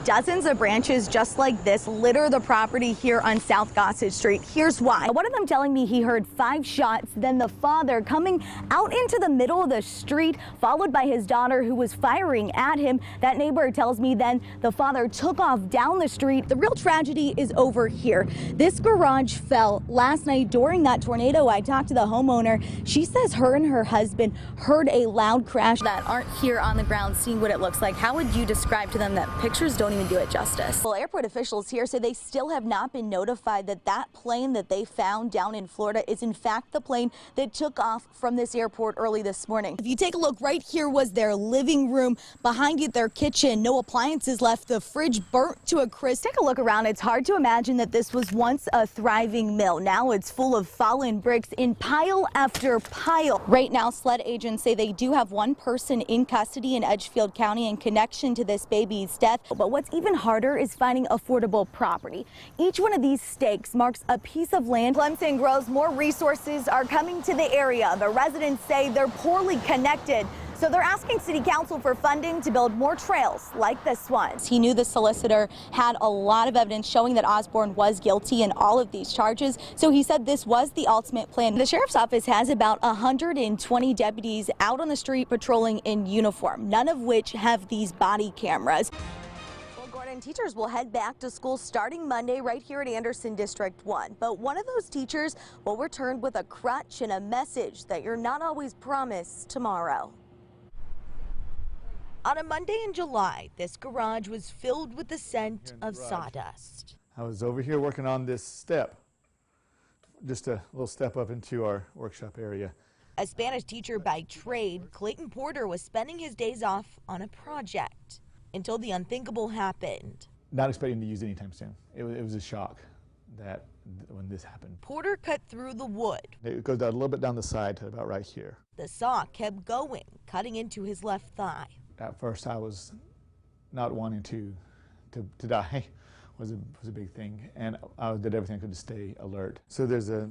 dozens of branches just like this litter the property here on South Gossett Street. Here's why. One of them telling me he heard 5 shots, then the father coming out into the middle of the street, followed by his daughter who was firing at him. That neighbor tells me then the father took off down the street. The real tragedy is over here. This garage fell last night during that tornado. I talked to the homeowner. She says her and her husband heard a loud crash. That aren't here on the ground seeing what it looks like. How would you describe to them that pictures don't even do it justice? Well, airport officials here say they still have not been notified that that plane that they found down in Florida is in fact the plane that took off from this airport early this morning. If you take a look, right here was their living room. Behind it, their kitchen. No appliances left. The fridge burnt to a crisp. Take a look around. It's hard to imagine that this was once a thriving mill. Now it's full of fallen bricks in pile after pile. Right now, SLED agents say they do have one person in custody in Edgefield County in connection to this baby's death. But what's even harder is finding affordable property. Each one of these stakes marks a piece of land. Clemson grows more resources are coming to the area. The residents say they're poorly connected. So they're asking City Council for funding to build more trails like this one. He knew the solicitor had a lot of evidence showing that Osborne was guilty in all of these charges. So he said this was the ultimate plan. The sheriff's office has about 120 deputies out on the street patrolling in uniform, none of which have these body cameras. Teachers will head back to school starting Monday right here at Anderson District 1. But one of those teachers will return with a crutch and a message that you're not always promised tomorrow. On a Monday in July, this garage was filled with the scent of sawdust. I was over here working on this step, just a little step up into our workshop area. A Spanish teacher by trade, Clayton Porter was spending his days off on a project until the unthinkable happened. Not expecting to use it anytime soon. It was a shock that when this happened. Porter cut through the wood. It goes down a little bit down the side to about right here. The saw kept going, cutting into his left thigh. At first I was not wanting to die was a big thing, and I did everything I could to stay alert. So there's a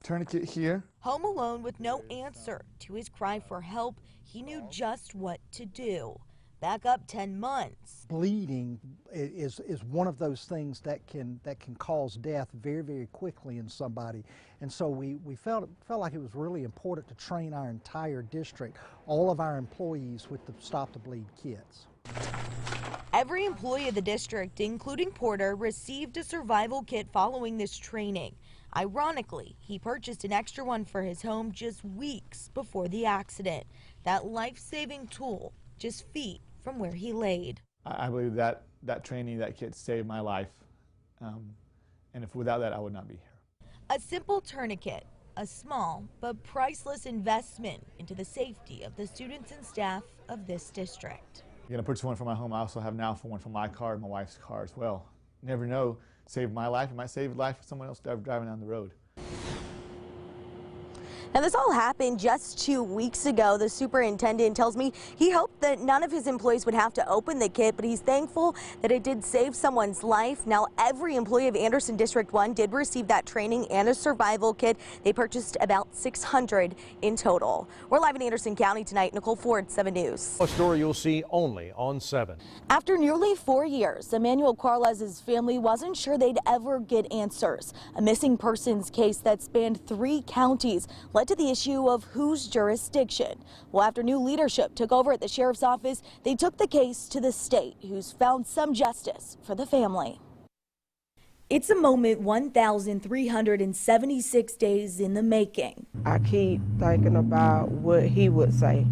tourniquet here. Home alone with no answer to his cry for help, he knew just what to do. Back up 10 months. Bleeding is one of those things that can cause death very, very quickly in somebody. And so we felt like it was really important to train our entire district, all of our employees, with the Stop the Bleed kits. Every employee of the district, including Porter, received a survival kit following this training. Ironically, he purchased an extra one for his home just weeks before the accident. That life-saving tool just feet from where he laid. I believe that training, that kit saved my life, and if without that I would not be here. A simple tourniquet, a small but priceless investment into the safety of the students and staff of this district. I'm going to purchase one for my home. I also have now for one for my car and my wife's car as well. You never know, saved my life, it might save the life of someone else driving down the road. Now, this all happened just 2 weeks ago. The superintendent tells me he hoped that none of his employees would have to open the kit, but he's thankful that it did save someone's life. Now, every employee of Anderson District 1 did receive that training and a survival kit. They purchased about 600 in total. We're live in Anderson County tonight. Nicole Ford, 7 News. A story you'll see only on 7. After nearly 4 years, Emmanuel Carles's family wasn't sure they'd ever get answers. A missing persons case that spanned 3 counties led to the issue of whose jurisdiction. Well, after new leadership took over at the sheriff's office, they took the case to the state, who's found some justice for the family. It's a moment 1,376 days in the making. I keep thinking about what he would say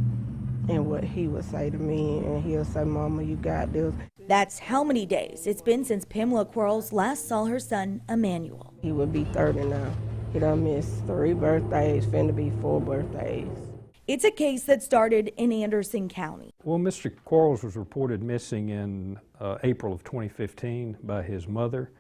and what he would say to me, and he'll say, "Mama, you got this." That's how many days it's been since Pamela Quarles last saw her son, Emmanuel. He would be 30 now. He done missed 3 birthdays, finna be 4 birthdays. It's a case that started in Anderson County. Well, Mr. Quarles was reported missing in April of 2015 by his mother.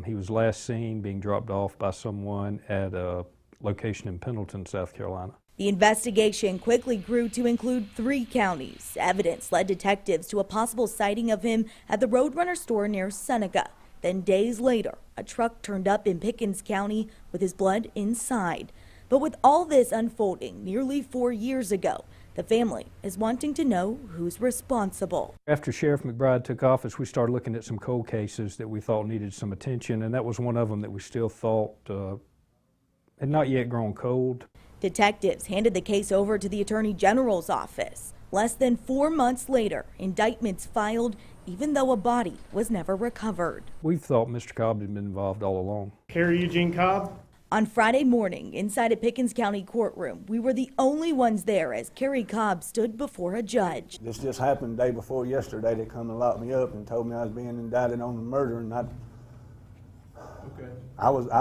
He was last seen being dropped off by someone at a location in Pendleton, South Carolina. The investigation quickly grew to include 3 counties. Evidence led detectives to a possible sighting of him at the Roadrunner store near Seneca. Then days later, a truck turned up in Pickens County with his blood inside. But with all this unfolding nearly 4 years ago, The family is wanting to know who's responsible. After Sheriff McBride took office, we started looking at some cold cases that we thought needed some attention, and that was one of them that we still thought had not yet grown cold. Detectives handed the case over to the Attorney General's office. Less than 4 months later, indictments filed, even though a body was never recovered. We thought Mr. Cobb had been involved all along. Harry Eugene Cobb. On Friday morning, inside a Pickens County courtroom, we were the only ones there as Kerry Cobb stood before a judge. This just happened the day before yesterday. They come and locked me up and told me I was being indicted on the murder, and I've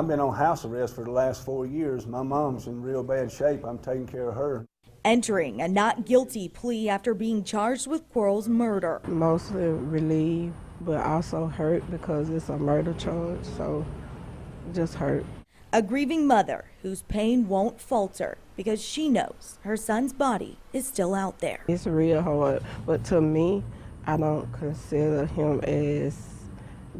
been on house arrest for the last 4 years. My mom's in real bad shape. I'm taking care of her. Entering a not guilty plea after being charged with Quarles' murder. Mostly relieved, but also hurt because it's a murder charge, so just hurt. A grieving mother whose pain won't falter because she knows her son's body is still out there. It's real hard, but to me, I don't consider him as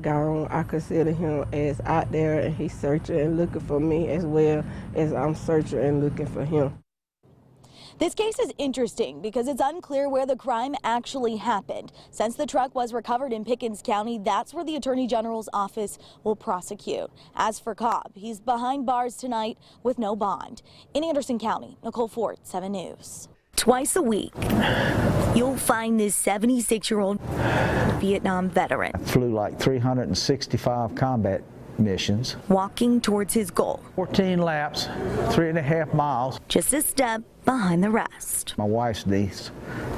gone. I consider him as out there, and he's searching and looking for me as well as I'm searching and looking for him. This case is interesting because it's unclear where the crime actually happened. Since the truck was recovered in Pickens County, that's where the Attorney General's office will prosecute. As for Cobb, he's behind bars tonight with no bond. In Anderson County, Nicole Ford, 7 News. Twice a week, you'll find this 76-year-old Vietnam veteran flew like 365 combat missions, walking towards his goal. 14 laps, 3.5 miles. Just a step behind the rest. My wife's niece,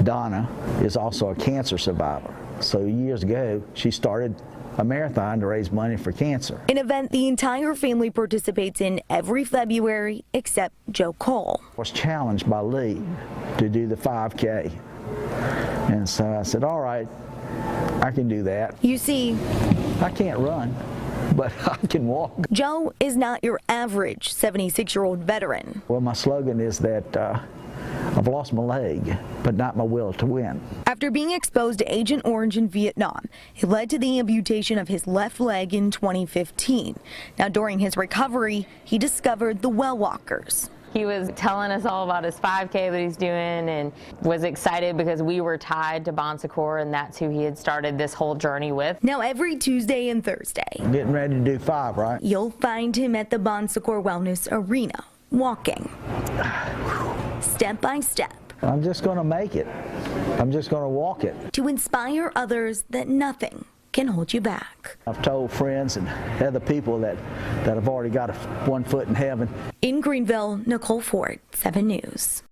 Donna, is also a cancer survivor. So years ago, she started a marathon to raise money for cancer. An event the entire family participates in every February except Joe Cole. I was challenged by Lee to do the 5K. And so I said, all right, I can do that. You see, I can't run, but I can walk. Joe is not your average 76-year-old veteran. Well, my slogan is that I've lost my leg, but not my will to win. After being exposed to Agent Orange in Vietnam, it led to the amputation of his left leg in 2015. Now, during his recovery, he discovered the well walkers. He was telling us all about his 5K that he's doing and was excited because we were tied to Bon Secours, and that's who he had started this whole journey with. Now, every Tuesday and Thursday, Getting ready to do 5, right? You'll find him at the Bon Secours Wellness Arena, walking, step by step. I'm just going to make it. I'm just going to walk it. To inspire others that nothing can hold you back. I've told friends and other people that have already got one foot in heaven. In Greenville, Nicole Ford, 7 News.